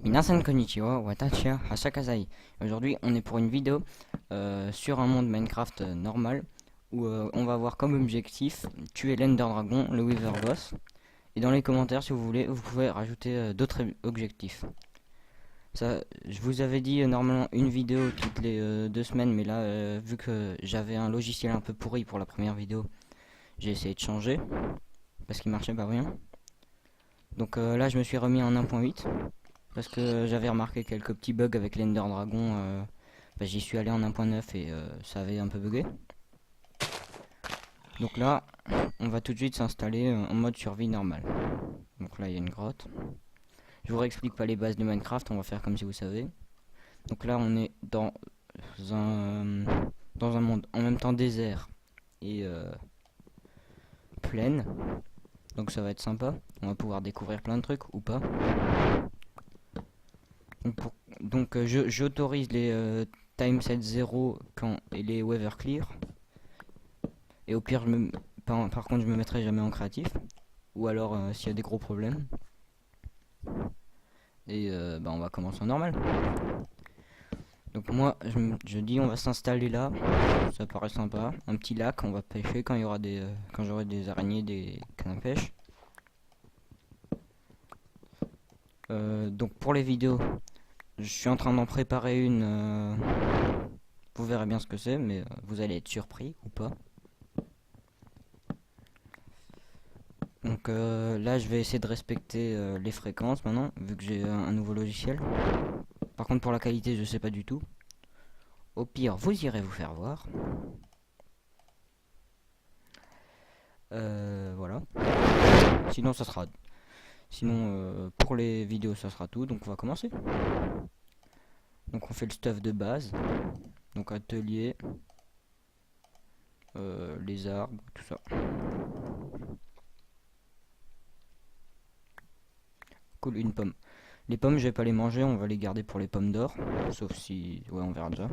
Minasan konnichiwa, watashi wa Hasakazai. Aujourd'hui, on est pour une vidéo sur un monde Minecraft normal où on va avoir comme objectif tuer l'Ender Dragon, le Wither Boss. Et dans les commentaires, si vous voulez, vous pouvez rajouter d'autres objectifs. Ça, je vous avais dit normalement une vidéo toutes les 2 semaines, mais là, vu que j'avais un logiciel un peu pourri pour la première vidéo, j'ai essayé de changer parce qu'il marchait pas bien. Donc là, je me suis remis en 1.8. Parce que j'avais remarqué quelques petits bugs avec l'Ender Dragon. J'y suis allé en 1.9 et ça avait un peu bugué. Donc là, on va tout de suite s'installer en mode survie normal. Donc là, il y a une grotte. Je vous réexplique pas les bases de Minecraft, on va faire comme si vous savez. Donc là, on est dans un monde en même temps désert et plaine. Donc ça va être sympa. On va pouvoir découvrir plein de trucs ou pas. Donc j'autorise les time set 0 quand et les weather clear. Et au pire par contre je me mettrai jamais en créatif. Ou alors s'il y a des gros problèmes. Et on va commencer en normal. Donc moi je dis on va s'installer là. Ça paraît sympa. Un petit lac, on va pêcher quand il y aura quand j'aurai des araignées, des cannes à pêche. Donc pour les vidéos, je suis en train d'en préparer une. Vous verrez bien ce que c'est, mais vous allez être surpris ou pas. Donc là, je vais essayer de respecter les fréquences maintenant, vu que j'ai un nouveau logiciel. Par contre, pour la qualité, je sais pas du tout. Au pire, vous irez vous faire voir. Voilà. Sinon, ça sera. Sinon, pour les vidéos, ça sera tout. Donc, on va commencer. Donc, on fait le stuff de base. Donc, atelier. Les arbres, tout ça. Cool, une pomme. Les pommes, je vais pas les manger, on va les garder pour les pommes d'or. Sauf si... Ouais, on verra déjà.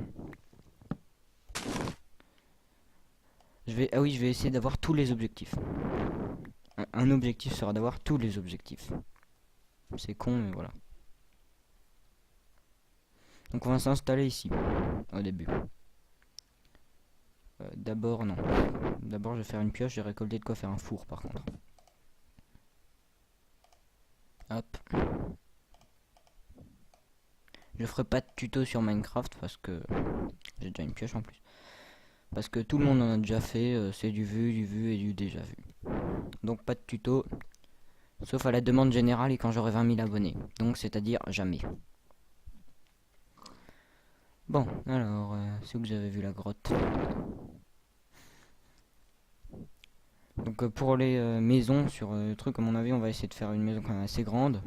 Ah oui, je vais essayer d'avoir tous les objectifs. Un objectif sera d'avoir tous les objectifs. C'est con, mais voilà. Donc on va s'installer ici, au début. D'abord, non. D'abord, je vais faire une pioche, j'ai récolté de quoi faire un four, par contre. Hop. Je ferai pas de tuto sur Minecraft, parce que... J'ai déjà une pioche en plus. Parce que tout le monde en a déjà fait, c'est du vu et du déjà vu. Donc pas de tuto, sauf à la demande générale et quand j'aurai 20 000 abonnés. Donc c'est-à-dire jamais. Bon, alors, c'est où que j'avais vu la grotte. Donc pour les maisons sur le truc, à mon avis, on va essayer de faire une maison quand même assez grande.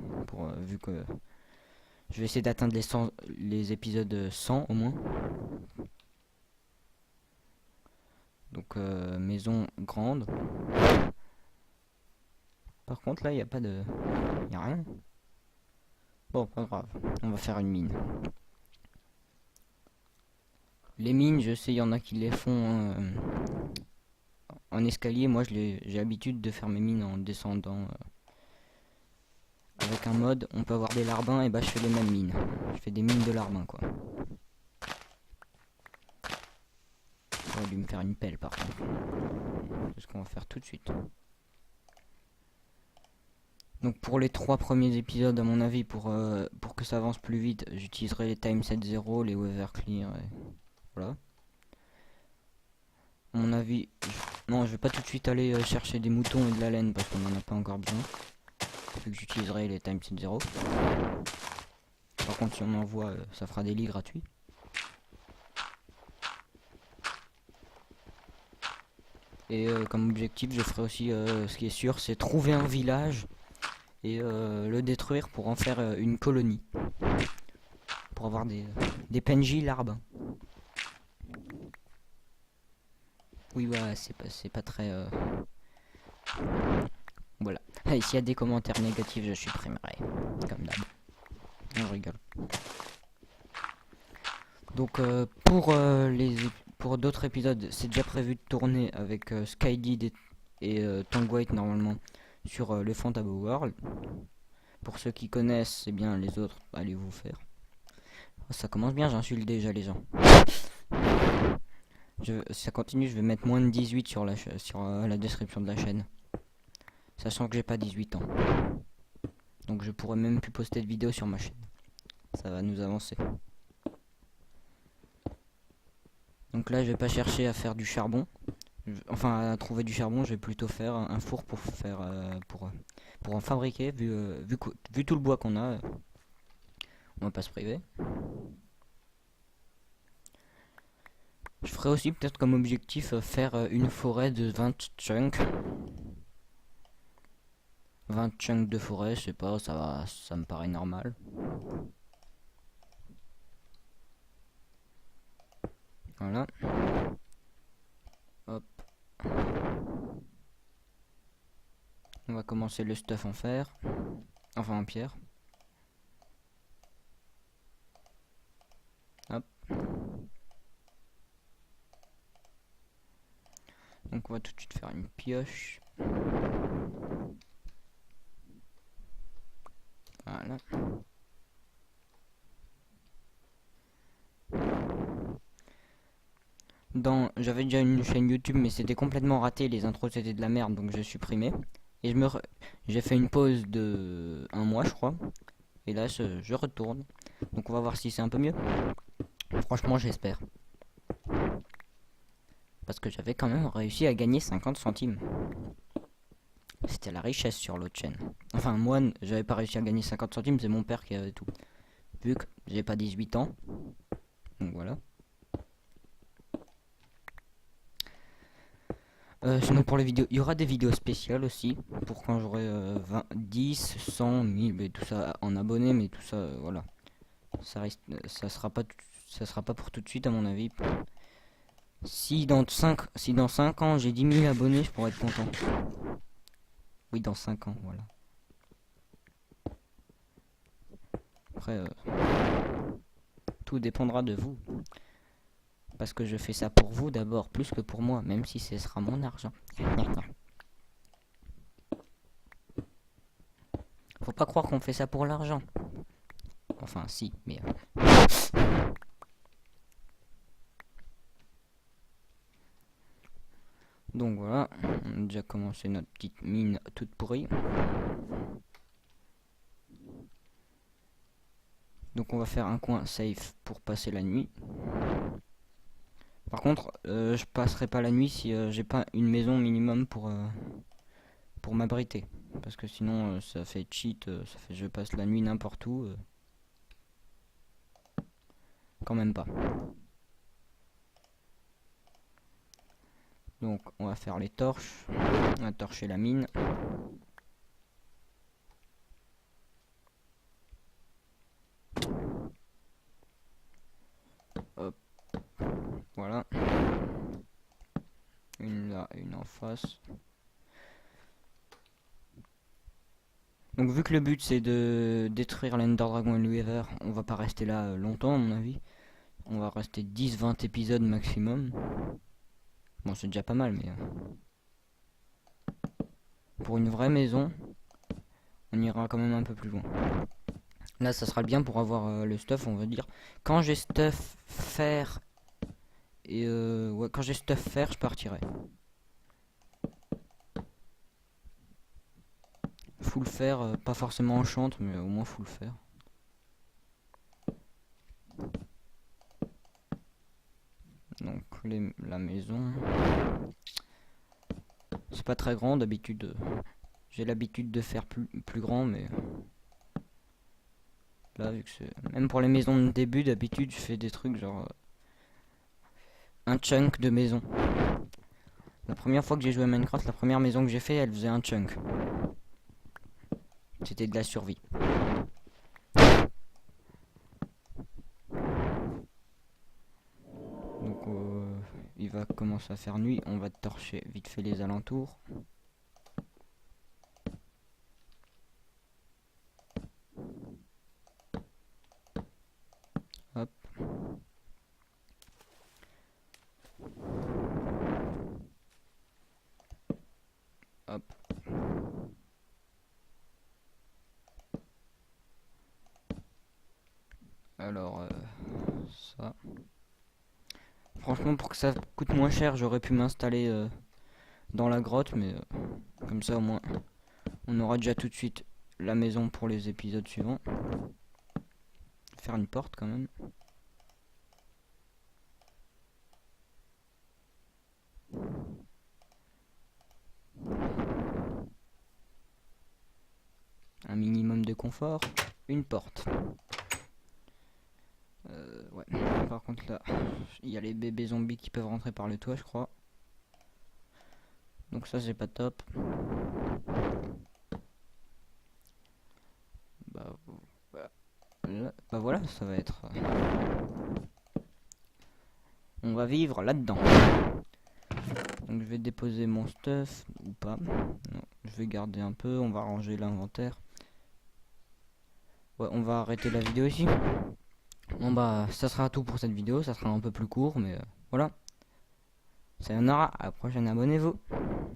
Vu que je vais essayer d'atteindre les épisodes 100 au moins. Donc maison grande. Par contre là, il n'y a pas de... Il n'y a rien. Bon, pas grave. On va faire une mine. Les mines, je sais, il y en a qui les font en escalier. Moi, j'ai l'habitude de faire mes mines en descendant. Avec un mode, on peut avoir des larbins, et bah je fais les mêmes mines. Je fais des mines de larbins, quoi. J'aurais dû me faire une pelle, par contre. C'est ce qu'on va faire tout de suite. Donc pour les 3 premiers épisodes, à mon avis, pour que ça avance plus vite, j'utiliserai les time set 0, les weather clear, et voilà. À mon avis, non, je vais pas tout de suite aller chercher des moutons et de la laine, parce qu'on en a pas encore besoin. Vu que j'utiliserai les time set 0. Par contre, si on en voit, ça fera des lits gratuits. Et comme objectif, je ferai aussi, ce qui est sûr, c'est trouver un village et le détruire pour en faire une colonie. Pour avoir des PNJ larbins. Oui, voilà, c'est pas très... Voilà. Et s'il y a des commentaires négatifs, je supprimerai. Comme d'hab. On rigole. Donc pour d'autres épisodes, c'est déjà prévu de tourner avec Skydid et Tangwhite normalement sur le Fontable World. Pour ceux qui connaissent, c'est bien, les autres, allez vous faire. Oh, ça commence bien, j'insulte déjà les gens. Ça continue, je vais mettre moins de 18 sur la description de la chaîne. Sachant que j'ai pas 18 ans. Donc je pourrais même plus poster de vidéos sur ma chaîne. Ça va nous avancer. Donc là, je vais pas chercher à faire du charbon. Enfin, à trouver du charbon, je vais plutôt faire un four pour faire pour en fabriquer. Vu tout le bois qu'on a, on va pas se priver. Je ferai aussi peut-être comme objectif faire une forêt de 20 chunks. 20 chunks de forêt, je sais pas, ça me paraît normal. Voilà. Hop. On va commencer le stuff en fer. Enfin en pierre. Hop. Donc on va tout de suite faire une pioche. Voilà. J'avais déjà une chaîne YouTube mais c'était complètement raté, les intros c'était de la merde donc j'ai supprimé. Et j'ai fait une pause de 1 mois je crois. Et là je retourne. Donc on va voir si c'est un peu mieux. Franchement j'espère. Parce que j'avais quand même réussi à gagner 50 centimes. C'était la richesse sur l'autre chaîne. Enfin moi j'avais pas réussi à gagner 50 centimes, c'est mon père qui avait tout. Vu que j'ai pas 18 ans. Donc voilà. Sinon pour les vidéos, il y aura des vidéos spéciales aussi. Pour quand j'aurai 10, 100, 1000, mais tout ça en abonnés, mais tout ça, voilà. Ça sera pas pour tout de suite à mon avis. Si dans 5 ans j'ai 10 000 abonnés, je pourrais être content. Oui, dans 5 ans, voilà. Après, tout dépendra de vous. Parce que je fais ça pour vous d'abord, plus que pour moi, même si ce sera mon argent. Faut pas croire qu'on fait ça pour l'argent. Enfin, si, mais... Donc voilà, on a déjà commencé notre petite mine toute pourrie. Donc on va faire un coin safe pour passer la nuit. Par contre, je passerai pas la nuit si j'ai pas une maison minimum pour m'abriter. Parce que sinon ça fait cheat, ça fait je passe la nuit n'importe où. Quand même pas. Donc on va faire les torches. On va torcher la mine. Hop. Voilà. Une là, une en face. Donc vu que le but c'est de détruire l'Ender Dragon et le Weaver, on va pas rester là longtemps à mon avis. On va rester 10-20 épisodes maximum. Bon c'est déjà pas mal mais... pour une vraie maison, on ira quand même un peu plus loin. Là ça sera bien pour avoir le stuff, on va dire. Quand j'ai stuff fer... Et ouais, quand j'ai stuff fer, je partirai. Full fer, pas forcément enchant, mais au moins full fer. Donc la maison, c'est pas très grand d'habitude. J'ai l'habitude de faire plus grand, mais là vu que c'est même pour les maisons de début d'habitude, je fais des trucs genre un chunk de maison. La première fois que j'ai joué à Minecraft, la première maison que j'ai fait, elle faisait un chunk. C'était de la survie. Donc il va commencer à faire nuit, on va torcher vite fait les alentours. Hop. Hop. Alors, ça. Franchement, pour que ça coûte moins cher, j'aurais pu m'installer dans la grotte, mais comme ça, au moins, on aura déjà tout de suite la maison pour les épisodes suivants. Faire une porte quand même. Un minimum de confort. Une porte. Ouais. Par contre là, il y a les bébés zombies qui peuvent rentrer par le toit, je crois. Donc ça c'est pas top. Bah voilà, ça va être... On va vivre là-dedans. Donc je vais déposer mon stuff, ou pas. Non, je vais garder un peu, on va ranger l'inventaire. Ouais, on va arrêter la vidéo ici. Bon bah, ça sera tout pour cette vidéo, ça sera un peu plus court, mais voilà. Sayonara, à la prochaine, abonnez-vous.